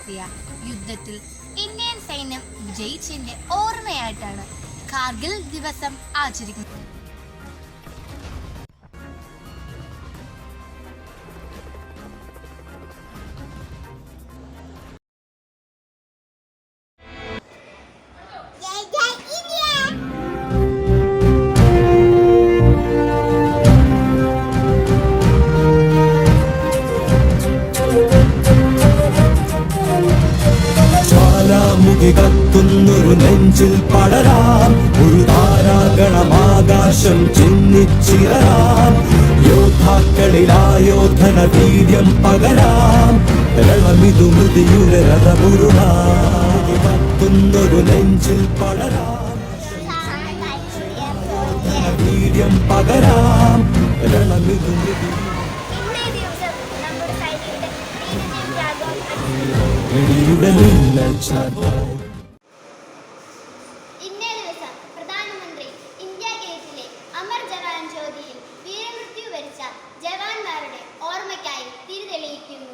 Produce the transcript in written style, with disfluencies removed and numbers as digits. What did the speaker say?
നടത്തിയ യുദ്ധത്തിൽ ഇന്ത്യൻ സൈന്യം വിജയിച്ചതിന്റെ ഓർമ്മയായിട്ടാണ് കാർഗിൽ ദിവസം ആചരിക്കുന്നത്. കത്തുന്നൊരു നെഞ്ചിൽ പടരാം, ഒരു താരാഗണമാകാശം ചിന്നിച്ചിറരാം. യോദ്ധാക്കളിലായോധന വീര്യം പകരാം, രണമിതു മൃതിയുടെ രഥമുരുളാം. കത്തുന്നൊരു നെഞ്ചിൽ പടരാം, വീര്യം പകരാം, രണമിതു മൃതി ഇന്നേ ദിവസം പ്രധാനമന്ത്രി ഇന്ത്യ ഗേറ്റിലെ അമർ ജവാൻ ജ്യോതിയിൽ വീരമൃത്യു വരിച്ച ജവാന്മാരുടെ ഓർമ്മയ്ക്കായി തിരി തെളിയിക്കുന്നു.